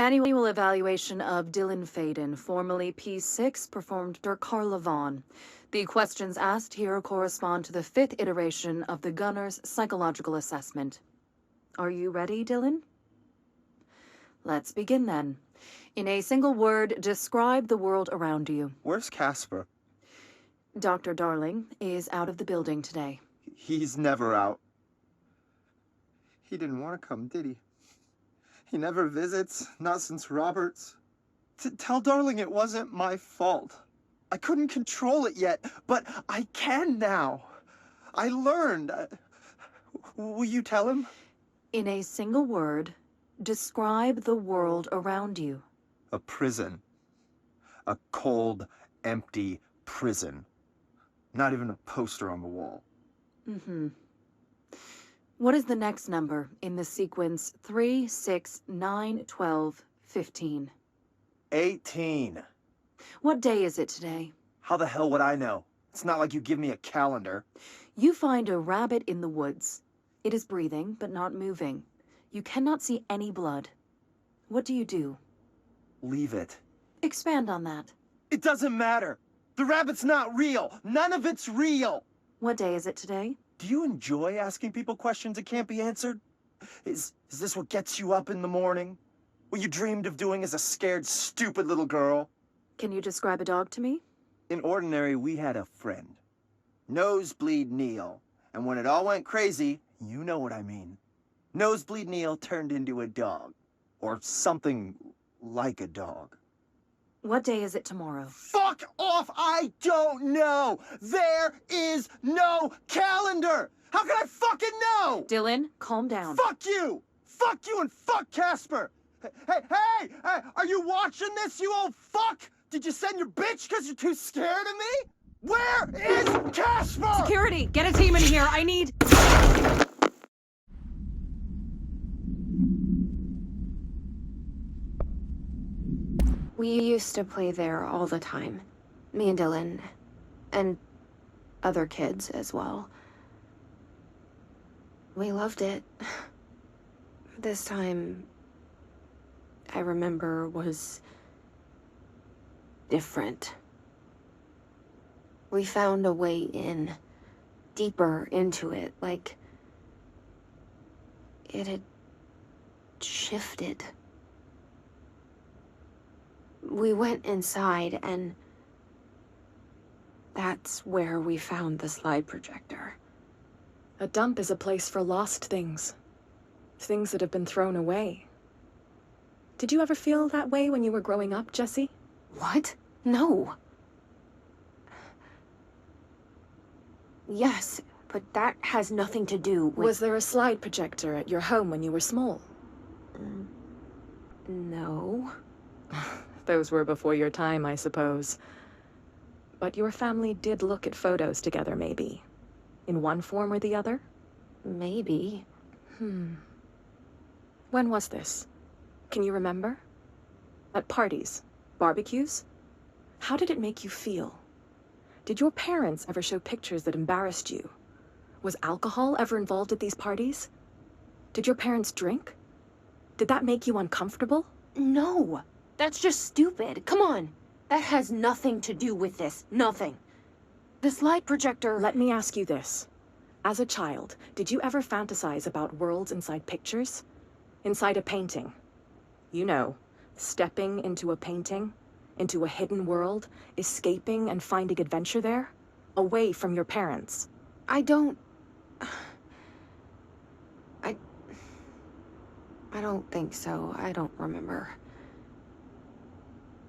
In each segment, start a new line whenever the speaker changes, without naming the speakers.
Annual evaluation of Dylan Faden, formerly P6, performed Carla Vaughn. The questions asked here correspond to the 5th iteration of the Gunner's psychological assessment. Are you ready, Dylan? Let's begin then. In a single word, describe the world around you.
Where's Casper?
Dr. Darling is out of the building today.
He's never out. He didn't want to come, did he? He never visits, not since Roberts. Tell Darling it wasn't my fault. I couldn't control it yet, but I can now. I learned. Will you tell him?
In a single word, describe the world around you.
A prison. A cold, empty prison. Not even a poster on the wall.
What is the next number in the sequence 3, 6, 9, 12, 15?
18.
What day is it today?
How the hell would I know? It's not like you give me a calendar.
You find a rabbit in the woods. It is breathing, but not moving. You cannot see any blood. What do you do?
Leave it.
Expand on that.
It doesn't matter. The rabbit's not real. None of it's real.
What day is it today?
Do you enjoy asking people questions that can't be answered? Is this what gets you up in the morning? What you dreamed of doing as a scared, stupid little girl?
Can you describe a dog to me?
In Ordinary, we had a friend. Nosebleed Neil. And when it all went crazy, you know what I mean. Nosebleed Neil turned into a dog. Or something like a dog.
What day is it tomorrow?
Fuck off! I don't know! There is no calendar! How can I fucking know?
Dylan, calm down.
Fuck you! Fuck you and fuck Casper! Hey! Are you watching this, you old fuck? Did you send your bitch because you're too scared of me? Where is Casper?
Security, get a team in here. I need...
We used to play there all the time. Me and Dylan. And other kids as well. We loved it. This time, I remember, was different. We found a way in, deeper into it, like it had shifted. We went inside, and that's where we found the slide projector.
A dump is a place for lost things. Things that have been thrown away. Did you ever feel that way when you were growing up, Jessie?
What? No. Yes, but that has nothing to do with...
Was there a slide projector at your home when you were small?
No.
Those were before your time, I suppose. But your family did look at photos together, maybe? In one form or the other?
Maybe.
When was this? Can you remember? At parties? Barbecues? How did it make you feel? Did your parents ever show pictures that embarrassed you? Was alcohol ever involved at these parties? Did your parents drink? Did that make you uncomfortable?
No. That's just stupid. Come on. That has nothing to do with this. Nothing. The slide projector...
Let me ask you this. As a child, did you ever fantasize about worlds inside pictures? Inside a painting? You know, stepping into a painting, into a hidden world, escaping and finding adventure there, away from your parents.
I don't think so. I don't remember.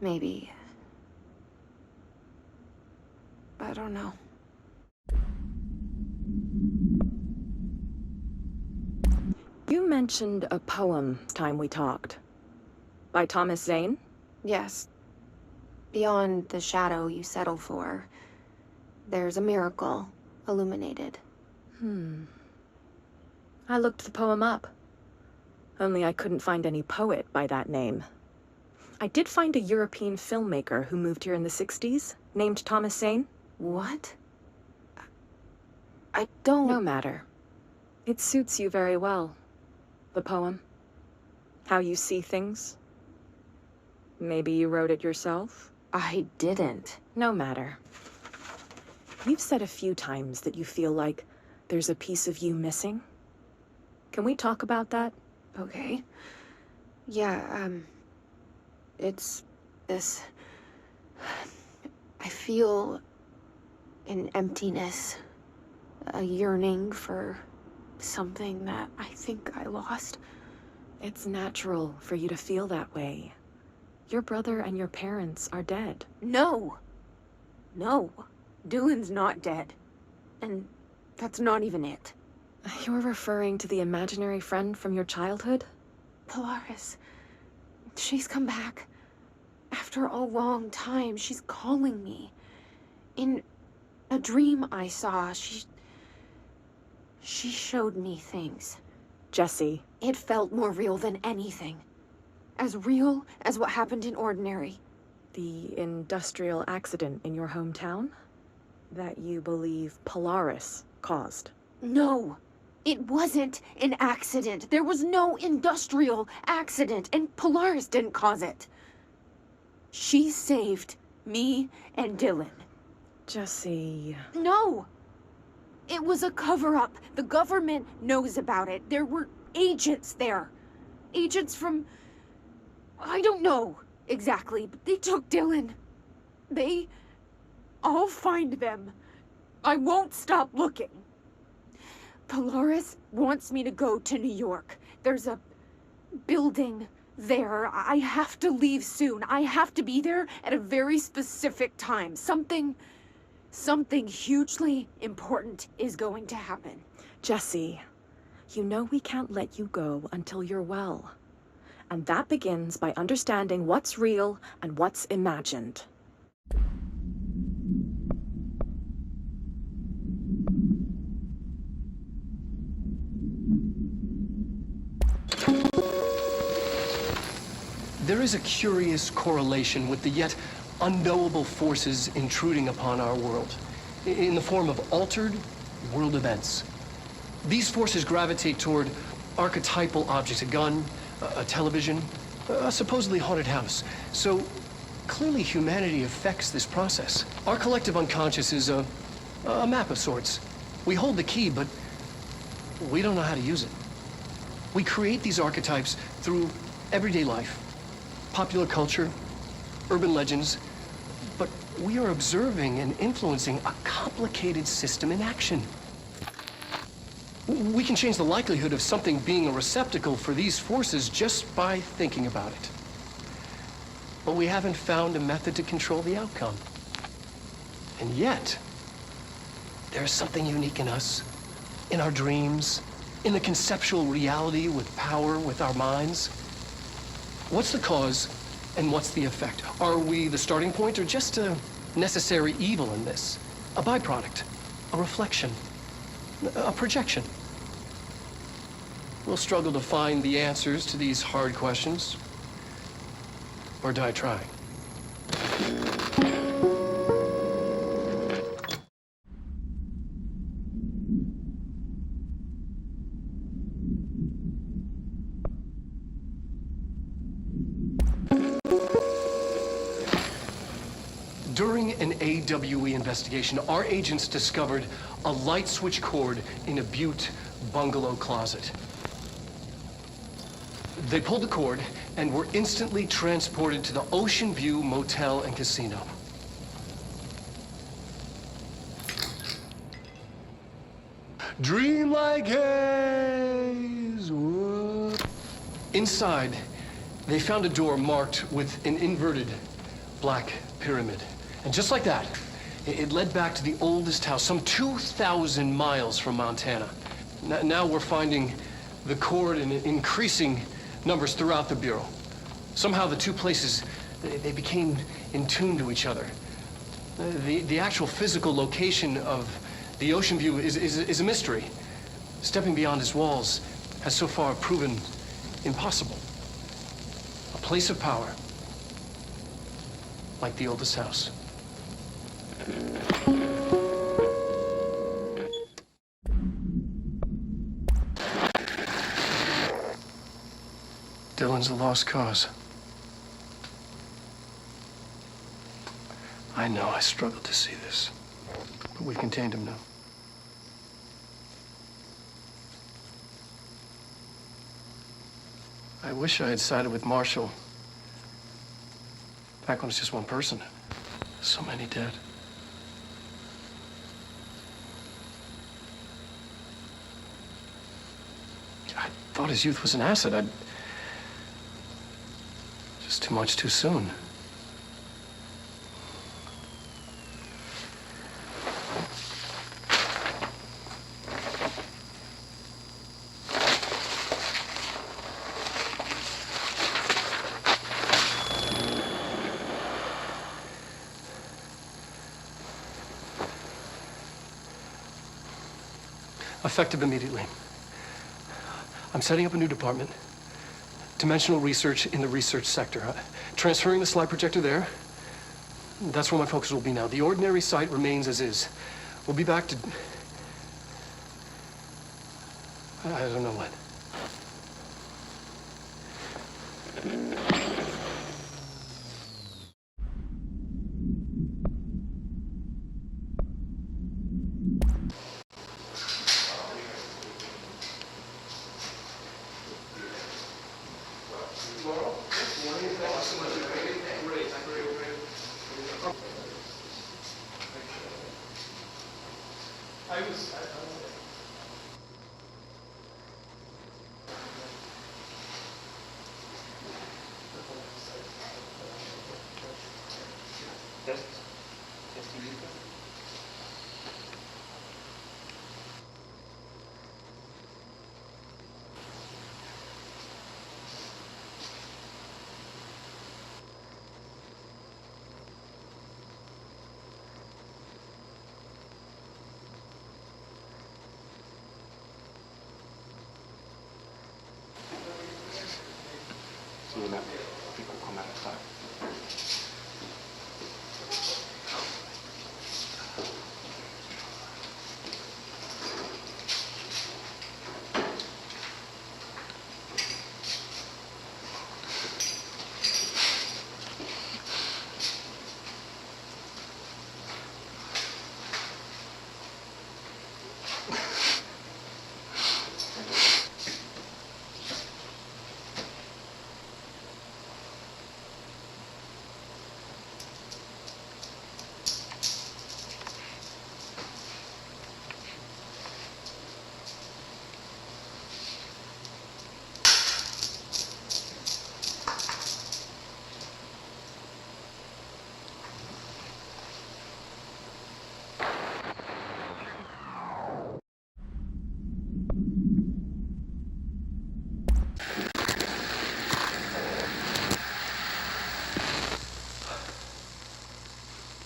Maybe. I don't know.
You mentioned a poem time we talked. By Thomas Zane?
Yes. Beyond the shadow you settle for, there's a miracle illuminated.
I looked the poem up. Only I couldn't find any poet by that name. I did find a European filmmaker who moved here in the 60s, named Thomas Zane.
What? I don't...
No matter. It suits you very well. The poem. How you see things. Maybe you wrote it yourself?
I didn't.
No matter. You've said a few times that you feel like there's a piece of you missing. Can we talk about that?
Okay. Yeah, it's this... I feel an emptiness, a yearning for something that I think I lost.
It's natural for you to feel that way. Your brother and your parents are dead.
No! No. Dylan's not dead. And that's not even it.
You're referring to the imaginary friend from your childhood?
Polaris. She's come back. After a long time, she's calling me. In a dream I saw, she showed me things.
Jesse.
It felt more real than anything. As real as what happened in Ordinary.
The industrial accident in your hometown? That you believe Polaris caused?
No! It wasn't an accident. There was no industrial accident, and Polaris didn't cause it. She saved me and Dylan.
Jesse...
No! It was a cover-up. The government knows about it. There were agents there. Agents from... I don't know exactly, but they took Dylan. I'll find them. I won't stop looking. Polaris wants me to go to New York. There's a building there. I have to leave soon. I have to be there at a very specific time. Something hugely important is going to happen.
Jesse, you know we can't let you go until you're well. And that begins by understanding what's real and what's imagined.
There is a curious correlation with the yet unknowable forces intruding upon our world, in the form of altered world events. These forces gravitate toward archetypal objects, a gun, a television, a supposedly haunted house. So clearly humanity affects this process. Our collective unconscious is a map of sorts. We hold the key, but we don't know how to use it. We create these archetypes through everyday life, popular culture, urban legends, but we are observing and influencing a complicated system in action. We can change the likelihood of something being a receptacle for these forces just by thinking about it. But we haven't found a method to control the outcome. And yet, there's something unique in us, in our dreams, in the conceptual reality with power with our minds. What's the cause and what's the effect? Are we the starting point or just a necessary evil in this? A byproduct, a reflection, a projection? We'll struggle to find the answers to these hard questions, or die trying. During an AWE investigation, our agents discovered a light switch cord in a Butte bungalow closet. They pulled the cord and were instantly transported to the Ocean View Motel and Casino. Dream like haze. Whoa. Inside, they found a door marked with an inverted black pyramid. And just like that, it led back to the oldest house, some 2,000 miles from Montana. Now we're finding the cord in increasing numbers throughout the Bureau. Somehow the two places, they became in tune to each other. The actual physical location of the Ocean View is a mystery. Stepping beyond its walls has so far proven impossible. A place of power, like the oldest house. Dylan's a lost cause. I know I struggled to see this, but we've contained him now. I wish I had sided with Marshall back when it was just one person. So many dead. I thought his youth was an asset. Just too much too soon. Effective immediately. I'm setting up a new department. Dimensional research in the research sector. Transferring the slide projector there. That's where my focus will be now. The ordinary site remains as is. We'll be back to... I don't know when.
Sì, ma dico come fare.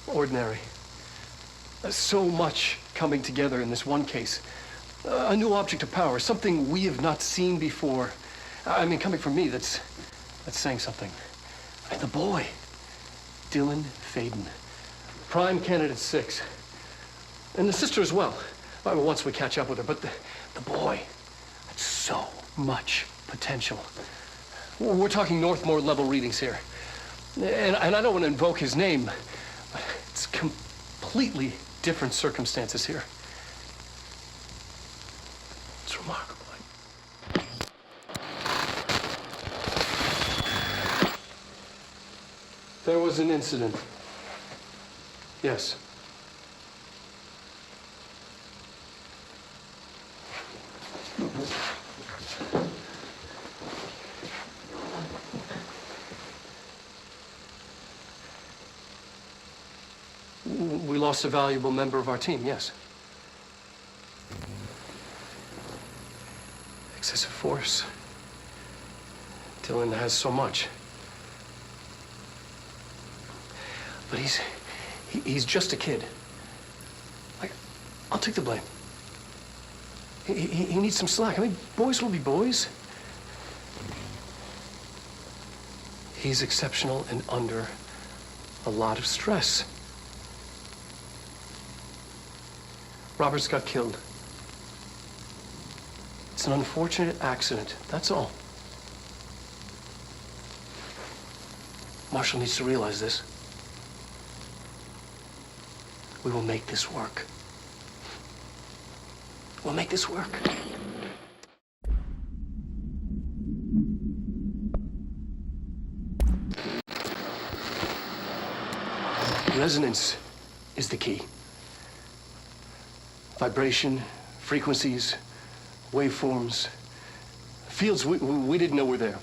Ordinary. So much coming together in this one case. A new object of power, something we have not seen before. I mean, coming from me, that's saying something. And the boy, Dylan Faden, prime candidate 6. And the sister as well. Well, once we catch up with her, but the boy, that's so much potential. We're talking Northmore level readings here. And I don't want to invoke his name, but it's completely different circumstances here. It's remarkable. There was an incident. Yes. We lost a valuable member of our team, yes. Excessive force. Dylan has so much. But he's just a kid. Like, I'll take the blame. He needs some slack. I mean, boys will be boys. He's exceptional and under a lot of stress. Roberts got killed. It's an unfortunate accident, that's all. Marshall needs to realize this. We will make this work. We'll make this work. Resonance is the key. Vibration, frequencies, waveforms, fields we didn't know were there.